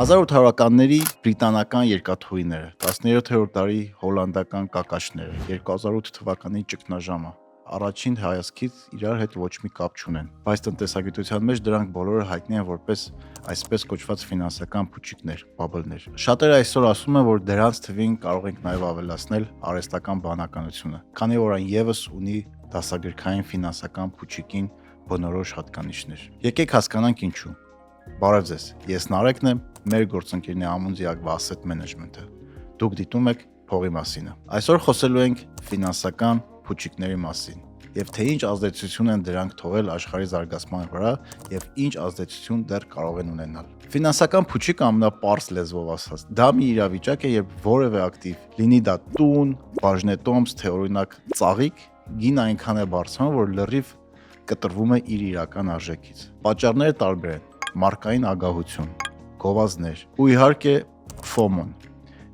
1800-ականների բրիտանական երկաթուղիները, 17-րդ դարի հոլանդական կակաշները, 2008 թվականի ճգնաժամը առաջին հայացքից իրար հետ ոչ մի կապ չունեն, բայց տնտեսագիտության մեջ դրանք բոլորը հայտնի են որպես այսպես կոչված ֆինանսական փուչիկներ, բաբլներ։ Շատերը այսօր ասում են, որ դրանց թվին կարող ենք նաև ավելացնել արհեստական բանականությունը, քանի որ այն եւս ունի դասագրքային ֆինանսական փուչիկին բնորոշ հատկանիշներ։ Եկեք հասկանանք ինչու։ Բարև ձեզ, ես Նարեկն եմ, մեր գործընկերն է Amundi Agva Asset Management-ը։ Դուք դիտում եք փողի մասինը։ Այսօր խոսելու ենք ֆինանսական փուչիկների մասին եւ թե ինչ ազդեցություն են դրանք թողել աշխարհի զարգացման վրա եւ ինչ ազդեցություն դեռ կարող են ունենալ։ Ֆինանսական փուչիկը ամենապարզ լեզվով ասած, դա մի իրավիճակ է, երբ որևէ ակտիվ, լինի դա տուն, բաժնետոմս, թե օրինակ ծաղիկ, գինը այնքան է բարձրանում, որ լրիվ կտրվում է իր իրական արժեքից։ Պատճառները տարբեր են՝ մարկային ագահություն, գովազդներ ու իհարկե FOMO,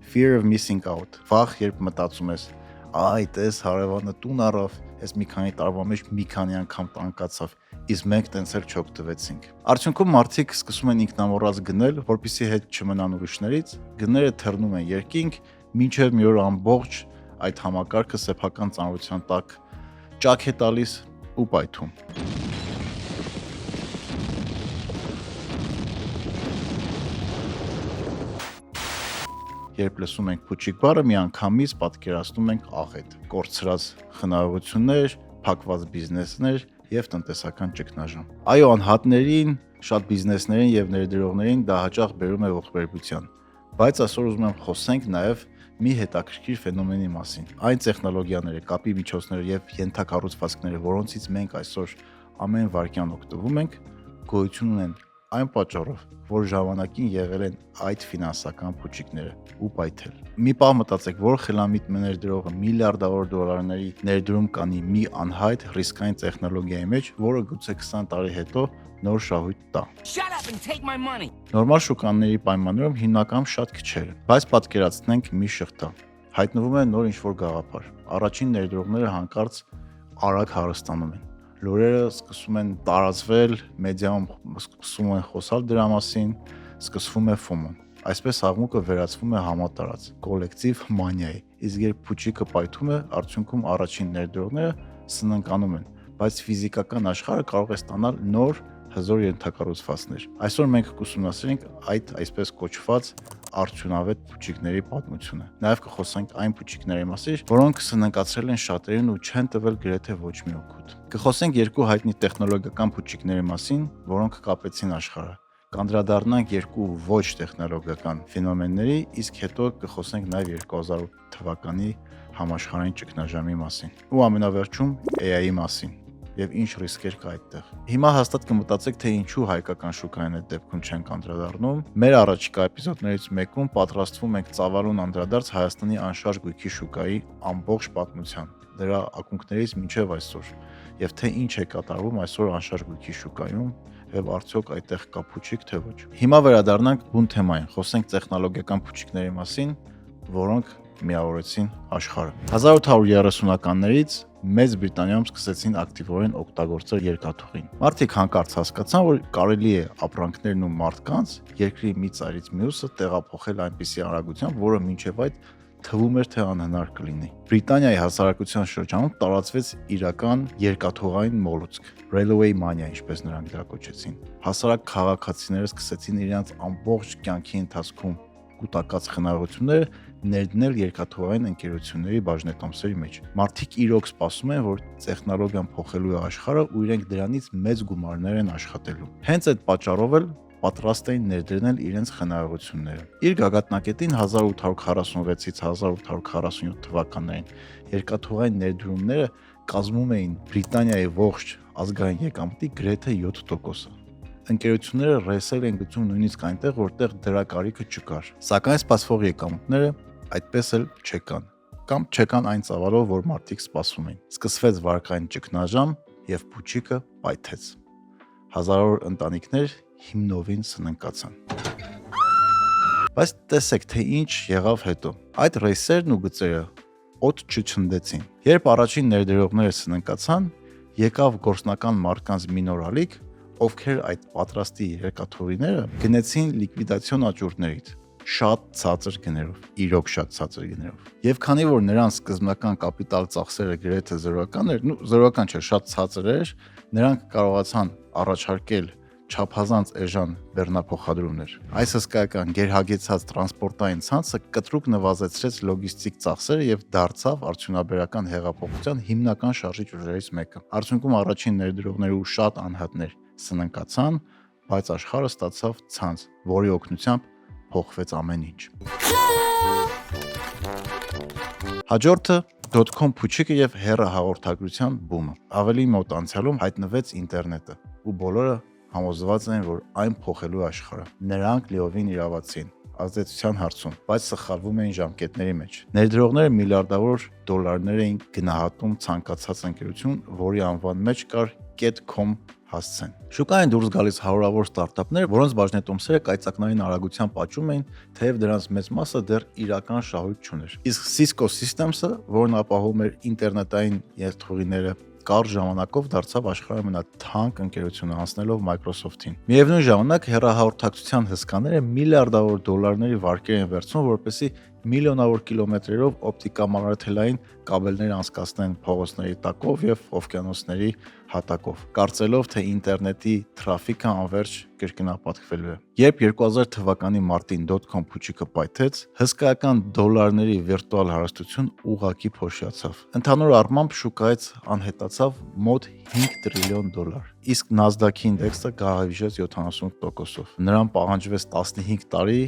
fear of missing out, վախ, երբ մտածում ես, այ տես հարևանը տուն առավ, ես մի քանի տարվա մեջ մի քանի անգամ տանկացավ, իսկ մենք տենց էլ չօգտվեցինք։ Արդյունքում մարդիկ սկսում են ինքնամոռաց գնել, որպեսզի հետ չմնան ուրիշներից, գները թռնում են երկինք, մինչև մի օր ամբողջ այդ համակարգը սեփական ծանրության տակ ճաք է տալիս ու պայթում։ Երբ լսում ենք փուչիկ բառը, միանգամից պատկերացնում ենք աղետ, կորցրած խնայողություններ, փակված բիզնեսներ եւ տնտեսական ճգնաժամ։ Այո, անհատներին, շատ բիզնեսներին եւ ներդրողներին դա հաճախ բերում է ողբերգության, բայց այսօր ուզում եմ խոսենք նաեւ մի հետաքրքիր ֆենոմենի մասին։ Այն տեխնոլոգիաները, կապի միջոցները եւ ենթակառուցվածքները, որոնցից մենք այսօր ամեն վայրկյան օգտվում ենք, գոյություն ունեն այն պատճառով, որ ժամանակին եղել են այդ ֆինանսական փուչիկները ու պայթել։ Մի պահ մտածեք, որ խելամիտ ներդրողը միլիարդավոր դոլարների ներդրում կանի մի անհայտ ռիսկային տեխնոլոգիայի մեջ, որը գուցե 20 տարի հետո նոր շահույթ տա։ Նորմալ շուկաների պայմաններում հիմնականում շատ քչեր են, բայց պատկերացնենք մի շղթա։ Հայտնվում է նոր ինչ-որ գաղափար։ Առաջին ներդրողները հանկարծ արագ հարստանում են։ Լուրերը սկսում են տարածվել, մեդիայում սկսում են խոսալ դրա մասին, սկսվում է FOMO։ Այսպես աղմուկը վերածվում է համատարած, կոլեկտիվ մանիայի։ Իսկ երբ փուչիկը պայթում է, արդյունքում առաջին ներդրողները սնանկանում են, բայց ֆիզիկական աշխարհը կարող է ստանալ նոր հզոր ենթակառուցվածքներ։ Այսօր մենք կուսումնասիրենք այդ այսպես կոչված արդյունավետ փուչիկների պատմությունը։ Նաև կխոսենք այն փուչիկների մասին, որոնք սնանկացրել են շատերին ու չեն տվել գրեթե ոչ մի օգուտ։ Կխոսենք երկու հայտնի տեխնոլոգիական փուչիկների մասին, որոնք կապեցին աշխարհը։ Կանդրադառնանք երկու ոչ տեխնոլոգիական ֆենոմենների, իսկ հետո կխոսենք նաև 2008 թվականի համաշխարհային ճգնաժամի մասին ու ամենավերջում AI-ի մասին եւ ինչ ռիսկեր կա այդտեղ։ Հիմա հաստատ կմտածեք, թե ինչու հայկական շուկային այդ դեպքում չեն անդրադառնում։ Մեր առաջիկա էպիզոդներից մեկում պատրաստվում ենք ծավալուն անդրադարձ Հայաստանի անշարժ գույքի շուկայի ամբողջ պատմության, դրա ակունքներից մինչև այսօր, եւ թե ինչ է կատարվում այսօր անշարժ գույքի շուկայում եւ արդյոք այդտեղ կա փուչիկ թե ոչ։ Հիմա վերադառնանք բուն թեմային, խոսենք տեխնոլոգիական փուչիկների մասին, որոնք միավորեցին աշխարհը։ 1830-ականներից Մեծ Բրիտանիայում սկսեցին ակտիվորեն օգտագործել երկաթուղին։ Մարդիկ հանկարծ հասկացան, որ կարելի է ապրանքներն ու մարդկանց երկրի մի ծայրից մյուսը տեղափոխել այնպիսի արագությամբ, որը մինչև այդ թվում էր թե անհնար կլինի։ Բրիտանիայի հասարակության շրջանում տարածվեց իրական երկաթուղային մոլուցք, railway mania, ինչպես նրանք դրա կոչեցին։ Հասարակ քաղաքացիները սկսեցին իրենց ամբողջ կյանքի ընթացքում կուտակած խնայողությունները ներդնել երկաթուղային ընկերությունների բաժնետոմսերի մեջ։ Մարդիկ իրոք սպասում են, որ տեխնոլոգիան փոխելու է աշխարհը ու իրենք դրանից մեծ գումարներ են աշխատելու։ Հենց այդ պատճառով էլ պատրաստ էին ներդնել իրենց խնայողությունները։ Իր գագաթնակետին 1846-ից 1847 թվականներին երկաթուղային ներդրումները կազմում էին Բրիտանիայի ողջ ազգային եկամտի գրեթե 7%-ը։ Ընկերությունները ռեսել են գցում նույնիսկ այնտեղ, որտեղ դրա կարիքը չկար։ Սակայն սպասվող եկամուտները այդպես էլ չեկան, կամ չեկան այն ծավալով, որ մարդիկ սպասում էին։ Սկսվեց վարկային ճգնաժամ եւ փուչիկը պայթեց։ Հազարավոր ընտանիքներ հիմնովին սնանկացան։ Բայց տեսեք, թե ինչ եղավ հետո։ Այդ ռեսերն ու գծերը օդ չչնդեցին։ Երբ առաջին ներդրողները սնանկացան, եկավ գործնական մարդկանց մի նոր ալիք, ովքեր այդ պատրաստի երկաթուղիները գնեցին լիկվիդացիոն աճուրդներից շատ ցածր գներով, իրոք շատ ցածր գներով։ Եվ քանի որ նրանց սկզբնական կապիտալ ծախսերը գրեթե զրոական էր, զրոական չէ, շատ ցածր էր, նրանք կարողացան առաջարկել չափազանց էժան բեռնափոխադրումներ։ Այս հսկայական գերհագեցած տրանսպորտային ցանցը կտրուկ նվազեցրեց լոգիստիկ ծախսերը եւ դարձավ արդյունաբերական հեղափոխության հիմնական շարժիչ ուժերից մեկը։ Արդյունքում առաջին ներդրողները ու շատ անհատներ սննկացան, բայց աշխարհը ստացավ ցանց, որի օգնությամբ փոխվեց ամեն ինչ։ Հաջորդը .com փուչիկը եւ հեռահաղորդագրության բումը։ Ավելի մոտ անցյալում հայտնվեց ինտերնետը, ու բոլորը համոզված էին, որ այն փոխելու աշխարհը։ Նրանք լիովին իրավացին ազդեցության հարցում, բայց սխալվում էին ժամկետների մեջ։ Ներդրողները միլիարդավոր դոլարներ էին գնահատում ցանկացած ընկերություն, որի անվան մեջ կար .com հասցեն։ Շուկային դուրս գալիս հարյուրավոր ստարտափներ, որոնց բաժնետոմսերը կայծակնային արագությամբ աճում էին, թեև դրանց մեծ մասը դեռ իրական շահույթ չուներ։ Իսկ Cisco Systems-ը, որն ապահովում էր ինտերնետային երթուղիները, կարճ ժամանակով դարձավ աշխարհի ամենաթանկ ընկերությունը, անցնելով Microsoft-ին։ Միևնույն ժամանակ հեռահաղորդակցության հսկաները միլիարդավոր դոլարների վարկեր են վերցնում, որպեսզի միլիոնավոր կիլոմետրերով օպտիկամագնիթելային կաբելներ անցկացնեն փողոցների տակով եւ օվկիանոսների հատակով, կարծելով թե ինտերնետի թրաֆիկը անverջ կրկնապատկվելու է։ Երբ 2000 թվականի մարտին .com փուչիկը պայթեց, հսկայական դոլարների վիրտուալ հարստություն ուղղակի փոշիացավ։ Ընդհանուր առմամբ շուկայից անհետացավ մոտ 5 տրիլիոն դոլար, իսկ Nasdaq-ի ինդեքսը գահավիժեց 70%-ով։ Նրան պահանջվեց 15 տարի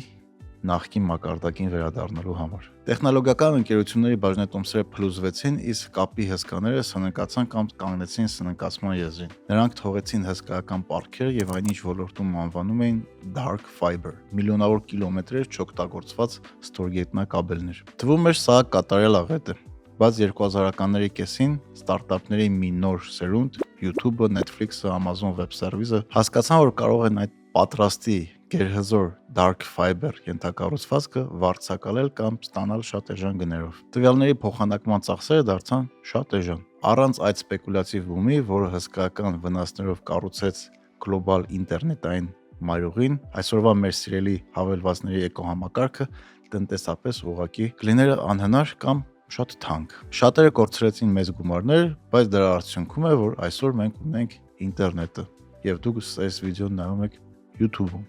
նախկին մակարդակին վերադառնալու համար։ Տեխնոլոգիական ընկերությունների բաժնետոմսերը փլուզվեցին, իսկ կապի հսկաները սննկացան կամ կանգնեցին սննկացման եզրին։ Նրանք թողեցին հսկայական պարքեր եւ այնինչ ոլորտում անվանում էին dark fiber, միլիոնավոր կիլոմետրեր չօգտագործված ստորգետնակաբելներ։ Թվում էր սա կատարյալ աղետ է, բայց 2000-ականների կեսին ստարտափների մի նոր սերունդ, YouTube-ը, Netflix-ը, Amazon Web Service-ը հասկացան, որ կարող են այդ պատրաստի գերհզոր dark fiber ենթակառուցվածքը վարձակալել կամ ստանալ շատ էժան գներով։ Տվյալների փոխանակման ծախսերը դարձան շատ էժան։ Առանց այդ սպեկուլյատիվ բումի, որը հսկայական վնասներով կառուցեց գլոբալ ինտերնետային մայրուղին, այսօրվա մեր սիրելի հավելվածների էկոհամակարգը տնտեսապես ուղղակի կլիներ անհնար կամ շատ թանկ։ Շատերը կորցրեցին մեծ գումարներ, բայց դրա արդյունքում է, որ այսօր մենք ունենք ինտերնետը, եւ դուք այս վիդեոն նայում եք YouTube-ում։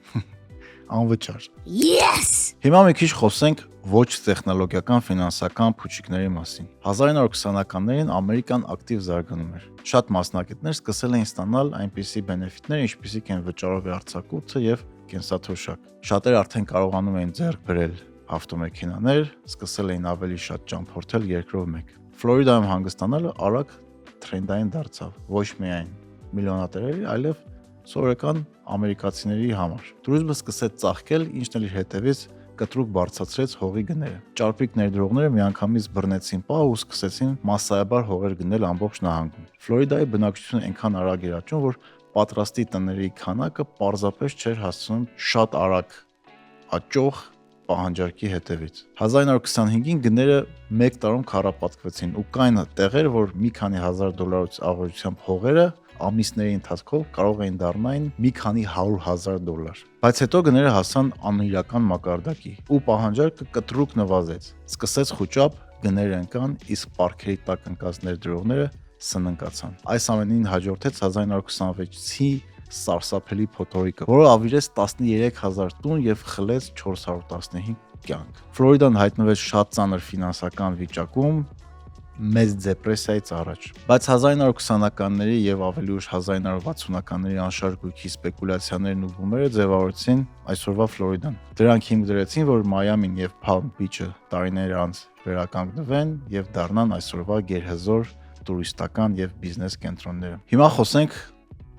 Անվճար։ Yes! Հիմա մի քիչ խոսենք ոչ տեխնոլոգիական ֆինանսական փուչիկների մասին։ 1920-ականներին Ամերիկան ակտիվ զարգանում էր։ Շատ մասնակիցներ սկսել էին ստանալ այնպիսի բենեֆիտներ, ինչպիսիք են վճարովի արձակուրդը եւ կենսաթոշակ։ Շատերը արդեն կարողանում էին ձեռք բերել ավտոմեքենաներ, սկսել էին ավելի շատ ճամփորդել երկրով մեկ։ Ֆլորիդայում հանգստանալը արագ թրենդային դարձավ, ոչ միայն միլիոնատերերի, այլև սովորական ամերիկացիների համար։ Տուրիզմը սկսեց ծաղկել, ինչն էլ իր հետևից կտրուկ բարձրացրեց հողի գները։ Ճարպիկ ներդրողները միանգամից բռնեցին պահ ու սկսեցին մասսայաբար հողեր գնել ամբողջ նահանգում։ Ֆլորիդայի բնակչությունը այնքան արագ էր աճում, որ պատրաստի տների քանակը պարզապես չէր հասցնում շատ արագ աճող պահանջարկի հետևից։ 1925-ին գները 1 տարում քառապատկվեցին ու կային տեղեր, որ մի քանի հազար դոլարից աղոթությամբ հողերը ամիսների ընթացքով կարող էին դառնալ մի քանի 100,000 դոլար։ Բայց հետո գները հասան անիրական մակարդակի ու պահանջարկը կտրուկ նվազեց։ Սկսեց խուճապ, գները ընկան, իսկ պարքերի տակ ընկած ներդրողները սննկացան։ Այս ամենին հաջորդեց 1926-ի սարսափելի փոթորիկը, որը ավիրեց 13,000 տուն եւ խլեց 415 կյանք։ Ֆլորիդան հայտնվեց շատ ծանր ֆինանսական վիճակում, մեծ դեպրեսիայից առաջ։ Բայց 1920-ականների եւ ավելի ուշ 1960-ականների անշարժ գույքի սպեկուլյացիաներն ու բումերը ձևավորեցին այսօրվա Ֆլորիդան։ Դրանք հիմք դրեցին, որ Մայամին եւ Palm Beach-ը տարիներ անց վերականգնվեն եւ դառնան այսօրվա գերհզոր տուրիստական եւ բիզնես կենտրոնները։ Հիմա խոսենք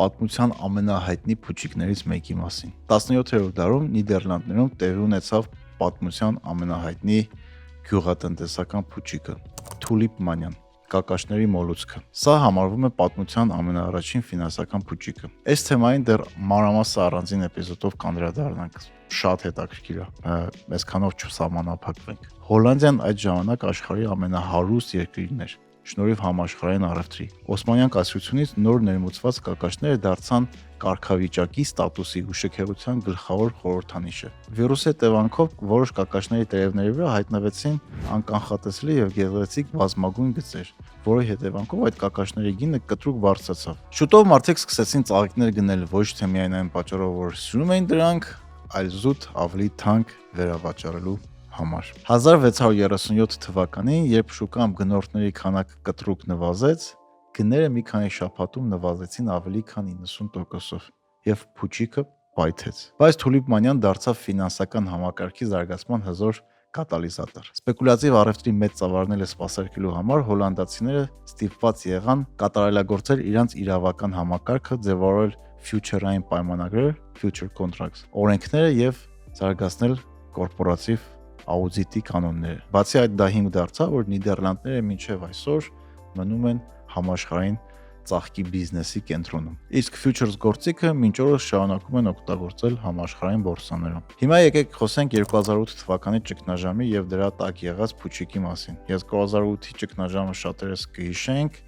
պատմության ամենահայտնի փուչիկներից մեկի մասին։ 17-րդ դարում Նիդերլանդներում տեղի ունեցավ պատմության ամենահայտնի գյուղատնտեսական փուչիկը՝ Թուլիպմանյան, կակաշների մոլուցքը։ Սա համարվում է պատմության ամենաառաջին ֆինանսական փուչիկը։ Այս թեմային դեռ մանրամասն առանձին էպիզոդով կանդրադառնանք։ Շատ հետաքրքիր է, այսքանով չսահմանափակվենք։ Հոլանդիան այդ ժամանակ աշխարհի ամենահարուստ երկիրն էր։ շնորհիվ համաշխարհային առևտրի։ Օսմանյան կայսրությունից նոր ներմուծված կակաշները դարձան կարգավիճակի ստատուսի ու շքեղության գլխավոր խորհրդանիշը։ Վիրուսի հետևանքով որոշ կակաշների տերևների վրա հայտնվեցին անկանխատեսելի եւ գեղեցիկ բազմագույն գծեր, որի հետևանքով այդ կակաշների գինը կտրուկ բարձրացավ։ Շուտով մարդիկ սկսեցին ծաղիկներ գնել ոչ թե միայն այն պատճառով, որ սիրում էին դրանք, այլ զուտ ավելի թանկ վերավաճառելու համար։ 1637 թվականին, երբ շուկայում գնորդների քանակը կտրուկ նվազեց, գները մի քանի շաբաթում նվազեցին ավելի քան 90%-ով եւ փուչիկը պայթեց։ Բայց թուլիպմանիան դարձավ ֆինանսական համակարգի զարգացման հզոր կատալիզատոր։ Սպեկուլյատիվ առևտրի մեծ ծավալները սպասարկելու համար հոլանդացիները ստիպված եղան կատարելագործել իրենց իրավական համակարգը, ձևավորել ֆյուչերային պայմանագրեր, future contracts, օրենքները եւ զարգացնել կորպորատիվ աուդիտի կանոնները։ Բացի այդ, դա հիմք դարձավ, որ Նիդերլանդները մինչև այսօր մնում են համաշխարհային ծաղկի բիզնեսի կենտրոնում։ Իսկ futures գործիքը մինչ օրս շարունակում են օգտագործել համաշխարհային բորսաներում։ Հիմա եկեք խոսենք 2008 թվականի ճգնաժամի եւ դրա տակ եղած փուչիկի մասին։ 2008-ի ճգնաժամը շատերս կհիշենք,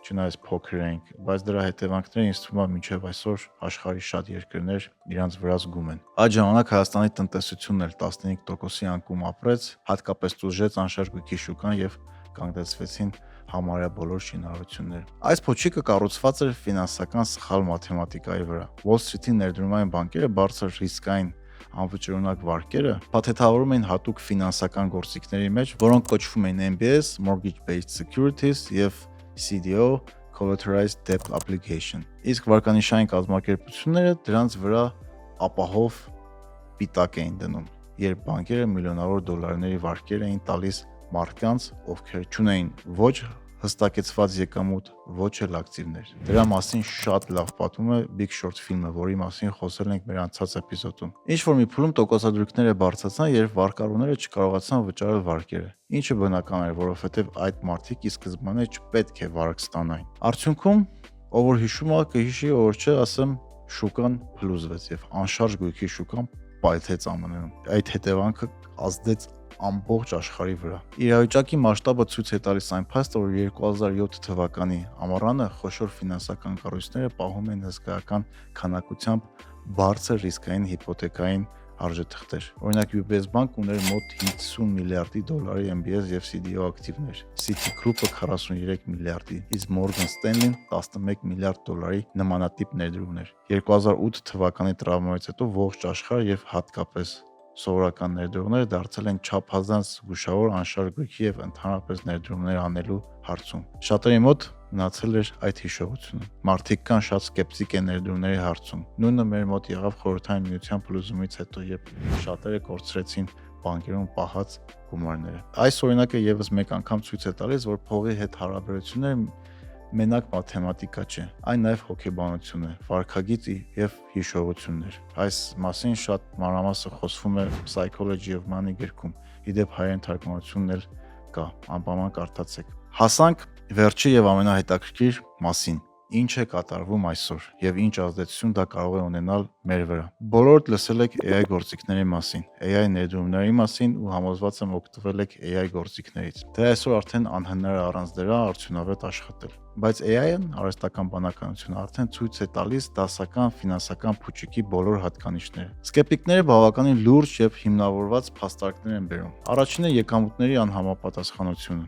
չնայած փոքր ենք, բայց դրա հետևանքները ինձ թվում է մինչև այսօր աշխարհի շատ երկրներ իրանց վրա զգում են։ Այդ ժամանակ Հայաստանի տնտեսությունն էլ 15%-ի անկում ապրեց, հատկապես տուժեց անշարժույթի շուկան եւ կանգնեցվեցին համարյա բոլոր շինարարությունները։ Այս փոչիկը կառուցված էր ֆինանսական սխալ մաթեմատիկայի վրա։ Wall Street-ի ներդրումային բանկերը բարձր ռիսկային անվճռունակ վարկերը փաթեթավորում էին հատուկ ֆինանսական գործիքների մեջ, որոնք կոչվում էին MBS, Mortgage-Based Securities եւ CDO, Collateralized Debt Obligation։ Իսկ վարկանիշային կազմակերպությունները դրանց վրա ապահով պիտակ էին դնում, երբ բանկերը միլիոնավոր դոլարների վարկեր էին տալիս մարդկանց, ովքեր չունեին ոչ հստակեցված եկամուտ, ոչ էլ ակտիվներ։ Դրա մասին շատ լավ պատմում է Big Short ֆիլմը, որի մասին խոսել ենք մեր անցած էպիզոդում։ Ինչ որ մի փուլում տոկոսադրույքները բարձրացան, երբ վարկառուները չկարողացան վճարել վարկերը, ինչը բնական էր, որովհետև այդ մարդիկ ի սկզբանե չպետք է վարկ ստանային։ Արդյունքում, ով որ հիշում է, կհիշի, ով չէ, ասեմ, շուկան փլուզվեց եւ անշարժ գույքի շուկան պայթեց ԱՄՆ-ում։ Այդ հետևանքը ազդեց ամբողջ աշխարհի վրա։ Իրավիճակի մասշտաբը ցույց է տալիս այն փաստը, որ 2007 թվականի ամառանը խոշոր ֆինանսական կառույցները պահում են հսկայական քանակությամբ բարձր ռիսկային հիփոթեքային արժեթղթեր։ Օրինակ UBS բանկ ուներ մոտ 50 միլիարդի դոլարի MBS եւ CDO ակտիվներ, Citigroup-ը 43 միլիարդի, իսկ Morgan Stanley-ն 11 միլիարդ դոլարի նմանատիպ ներդրումներ։ 2008 թվականի տրավմայից հետո ողջ աշխարհը եւ հատկապես սովորական ներդրումները դարձել են չափազանց զգուշավոր անշարժ գույքի եւ ընդհանրապես ներդրումներ անելու հարցում։ Շատերի մոտ մնացել էր այդ հիշողությունը։ Մարդիկ կան շատ սկեպտիկ են ներդրումների հարցում։ Նույնը մեր մոտ եղավ խորհրդային միության փլուզումից հետո, երբ շատերը կորցրեցին բանկերում պահած գումարները։ Այս օրինակը եւս մեկ անգամ ցույց է տալիս, որ փողի հետ հարաբերությունները մենակ մաթեմատիկա չէ, այն նաև հոգեբանություն է, վարքագիծ եւ հիշողություններ։ Այս մասին շատ մանրամասը խոսվում է Psychology of Money գրքում։ Իդեպ հայերեն թարգմանությունն էլ կա, անպայման կարդացեք։ Հասանք վերջի եւ ամենահետաքրքիր մասին։ Ինչ է կատարվում այսօր եւ ինչ ազդեցություն դա կարող է ունենալ մեր վրա։ Բոլորդ լսել եք AI գործիքների մասին, AI ներդրումների մասին ու համոզված եմ օգտվել եք AI գործիքներից։ Դե այսօր արդեն անհնար է առանց դրա արդյունավետ աշխատել։ Բայց AI-ն, արհեստական բանականությունը, արդեն ցույց է տալիս դասական ֆինանսական փուչիկի բոլոր հատկանիշները։ Սկեպտիկները բավականին լուրջ եւ հիմնավորված փաստարկներ են բերում։ Առաջինը եկամուտների անհամապատասխանությունը։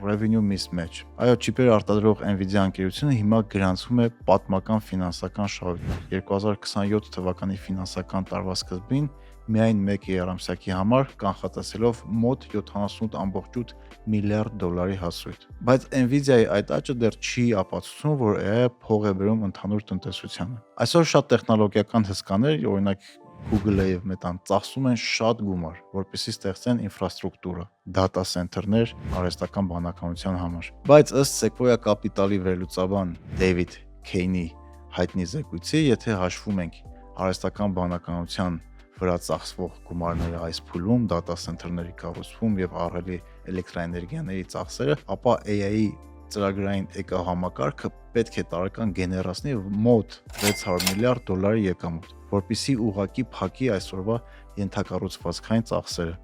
Revenue mismatch։ Այո, չիպեր արտադրող Nvidia ընկերությունը հիմա գրանցվում է պատմական ֆինանսական շահույթ։ 2027 թվականի ֆինանսական տարվա սկզբին միայն 1 երամսյակի համար կանխատեսելով մոտ 78.8 միլիարդ դոլարի հասույթ։ Բայց Nvidia-ի այդ աճը դեռ չի ապացուցում, որ AI-ը փող է բերում ընդհանուր տնտեսությանը։ Այսօր շատ տեխնոլոգիական հսկաներ, օրինակ Google-ը եւ Meta-ն ծախսում են շատ գումար, որպեսզի ստեղծեն ինֆրաստրուկտուրա, data center-ներ արհեստական բանականության համար։ Բայց ըստ Sequoia Capital-ի վերլուծաբան David Kane-ի հայտնի զեկույցի, եթե հաշվում ենք արհեստական բանականության վրա ծախսվող գումարները այս փուլում, data center-ների կառուցում եւ ահռելի էլեկտրաէներգիաների ծախսերը, ապա AI-ի ծրագրային էկոհամակարգը պետք է տարեկան գեներացնի մոտ 600 միլիարդ դոլարի եկամուտ, որպեսզի ուղղակի փակի այսօրվա ենթակառուցվածքային ծախսերը։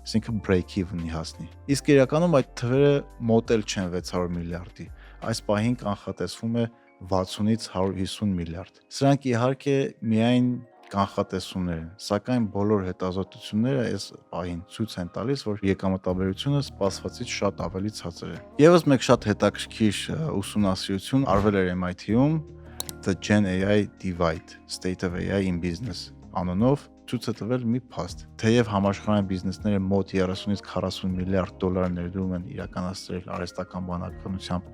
այսինքն break even-ի հասնի։ Իսկ իրականում այդ թվերը մոտ էլ չեն 600 միլիարդի։ Այս պահին կանխատեսվում է 60-ից 150 միլիարդ։ Սրանք իհարկե միայն կանխատեսումներ են, սակայն բոլոր հետազոտությունները այս պահին ցույց են տալիս, որ եկամտաբերությունը սպասվածից շատ ավելի ցածր է։ Եվս մեկ շատ հետաքրքիր ուսումնասիրություն արվել էր MIT-ում The Gen AI Divide, State of AI in Business անունով ցույց է տվել մի փաստ։ Թեև համաշխարհային բիզնեսները մոտ 30-ից 40 միլիարդ դոլար ներդրում են իրականացրել արհեստական բանականությամբ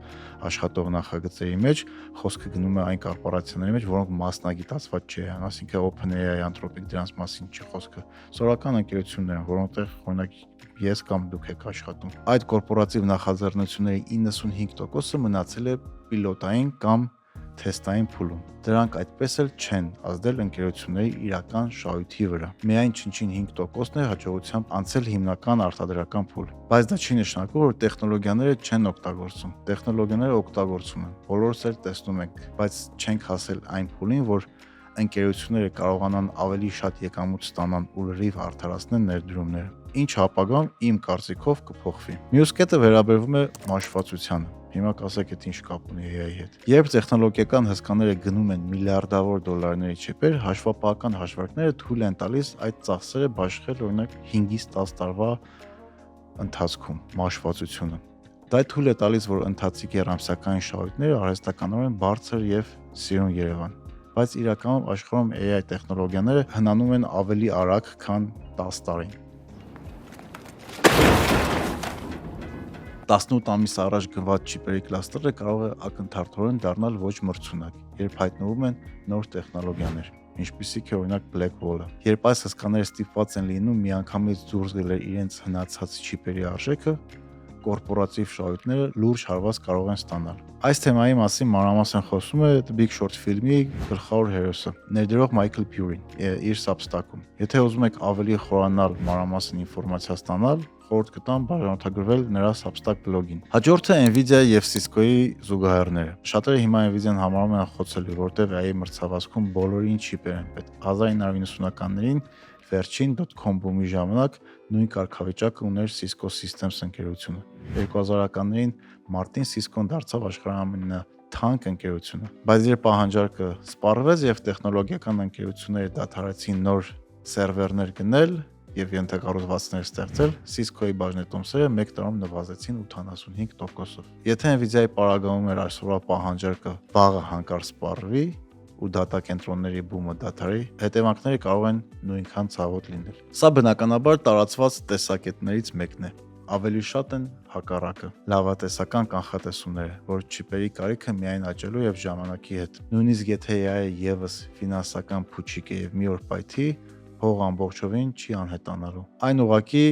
աշխատող նախագծերի մեջ, խոսքը գնում է այն կորպորացիաների մեջ, որոնք մասնագիտացված չեն, այսինքն OpenAI, Anthropic դրանց մասին չի խոսքը։ Սորական ընկերություններ են, որոնցեղ օրինակ ես կամ դուք եք աշխատում։ Այդ կորպորատիվ նախաձեռնությունների 95%-ը մնացել է պիլոտային կամ թեստային փուլում։ Դրանք այդպես էլ չեն ազդել ընկերությունների իրական շահույթի վրա։ Միայն չնչին 5%-ն է հաջողությամբ անցել հիմնական արտադրական փուլ։ Բայց դա չի նշանակում, որ տեխնոլոգիաները չեն օգտագործում։ Տեխնոլոգիաները օգտագործում են։ Բոլորս էլ տեսնում ենք, բայց չենք հասել այն փուլին, որ ընկերությունները կարողանան ավելի շատ եկամուտ ստանան ու լրիվ արդարացնեն ներդրումները։ Ինչ ապագան իմ կարծիքով կփոխվի։ Մյուս կետը վերաբերվում է մաշվածությանը։ Հիմա կասեք, այդ ինչ կապ ունի AI-ի հետ։ Երբ տեխնոլոգիական հսկաները գնում են միլիարդավոր դոլարների չիպեր, հաշվապահական հաշվարկները թույլ են տալիս այդ ծախսերը բաշխել օրինակ 5-ից 10 տարվա ընթացքում մաշվածությունը։ Դա թույլ է տալիս, որ ընթացիկ երամսյակային շահույթները արհեստականորեն բարձր եւ սիրուն Երևան։ Բայց իրականում աշխարհում AI տեխնոլոգիաները հնանում են ավելի արագ, քան 10 տարին։ 18 ամիս առաջ գնված չիպերի կլաստերը կարող է ակնթարթորեն դառնալ ոչ մրցունակ, երբ հայտնվում են նոր տեխնոլոգիաներ, ինչպիսիք է օրինակ Black Hole-ը։ Երբ այս հսկաները ստիպված են լինում միանգամից դուրս գնել իրենց հնացած չիպերի արժեքը, կորպորատիվ շահույթները լուրջ հարված կարող են ստանալ։ Այս թեմայի մասին մանրամասն խոսում է The Big Short ֆիլմի գլխավոր հերոսը, ներդրող Michael Burry իր Substack-ում։ Եթե ուզում եք ավելի խորանալ մանրամասն ինֆորմացիա ստանալ, խորհուրդ կտամ բաժանորդագրվել նրա Substack բլոգին։ Հաջորդը Nvidia եւ Cisco-ի զուգահեռները։ Շատերը հիմա Nvidia-ն համարում են խոցելի, որտեղ AI մրցավազքում բոլորին չիպեր են պետք։ 1990-ականներին վերջին .com բումի ժամանակ նույն կարգավիճակը ուներ Cisco Systems ընկերությունը։ 2000-ականներին մարտին Cisco-ն դարձավ աշխարհի ամենաթանկ ընկերությունը։ Բայց երբ պահանջարկը սպառվեց եւ տեխնոլոգիական ընկերությունները դադարեցին նոր սերվերներ գնել եւ ենթակառուցվածքներ ստեղծել, Cisco-ի բաժնետոմսերը մեկ տարում նվազեցին 85%-ով։ Եթե Nvidia-ի պարագայում էր այսօրվա պահանջարկը վաղը հանկարծ սպառվի ու դատա կենտրոնների բումը դադարի, հետևանքները կարող են նույնքան ցավոտ լինել։ Սա բնականաբար տարածված տեսակետներից մեկն է։ Ավելի շատ են հակառակը, լավատեսական կանխատեսումները, որ չիպերի կարիքը միայն աճելու եւ ժամանակի հետ։ Նույնիսկ եթե AI-ը եւս ֆինանսական փուչիկ է եւ մի օր պայթի, հող ամբողջովին չի անհետանալու։ Այն ուղղակի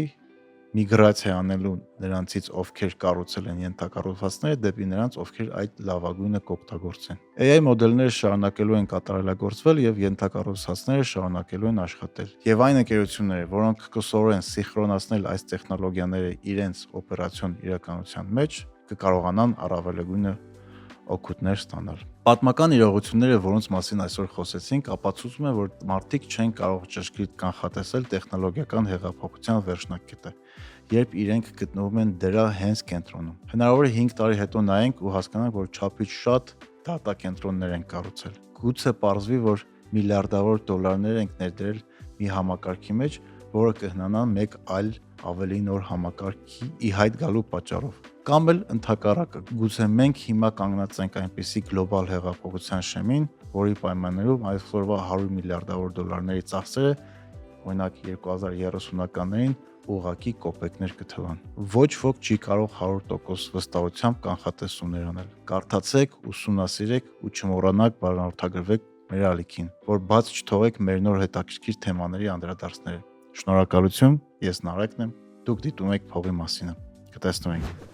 միգրացիա անելու նրանցից, ովքեր կառուցել են ենթակառուցվածքները, դեպի նրանց, ովքեր այդ լավագույնը կօգտագործեն։ AI մոդելները շարունակելու են կատարելագործվել եւ ենթակառուցվածքները շարունակելու են աշխատել։ Եվ այն ընկերությունները, որոնք կսովորեն սինխրոնացնել այս տեխնոլոգիաները իրենց օպերացիոն իրականության մեջ, կկարողանան առավելագույնը օգուտներ ստանալ։ Պատմական իրողությունները, որոնց մասին այսօր խոսեցինք, ապացուցում են, որ մարդիկ չեն կարող ճշգրիտ կանխատեսել տեխնոլոգիական հեղափոխության վերջնակետը, երբ իրենք գտնվում են դրա հենց կենտրոնում։ Հնարավոր է 5 տարի հետո նայենք ու հասկանանք, որ չափից շատ դատա կենտրոններ են կառուցել։ Գուցե պարզվի, որ միլիարդավոր դոլարներ ենք ներդրել մի համակարգի մեջ, որը կհնանա մեկ այլ ավելի նոր համակարգի ի հայտ գալու պատճառով։ Կամ էլ ընդհակառակը, գուցե մենք հիմա կանգնած ենք այնպիսի գլոբալ հեղափոխության շեմին, որի պայմաններում այսօրվա 100 միլիարդավոր դոլարների ծախսերը, օրինակ 2030-ականներին ուղղակի կոպեկներ կթվան։ Ոչ ոք չի կարող 100% վստահությամբ կանխատեսումներ անել։ Կարդացեք, ուսումնասիրեք ու չմոռանաք բաժանորդագրվեք մեր ալիքին, որ բաց չթողեք մեր նոր հետաքրքիր թեմաների անդրադարձները։ Շնորհակալություն, ես Նարեկն եմ, դուք դիտում եք փողի մասինը։ Կտեսնվենք։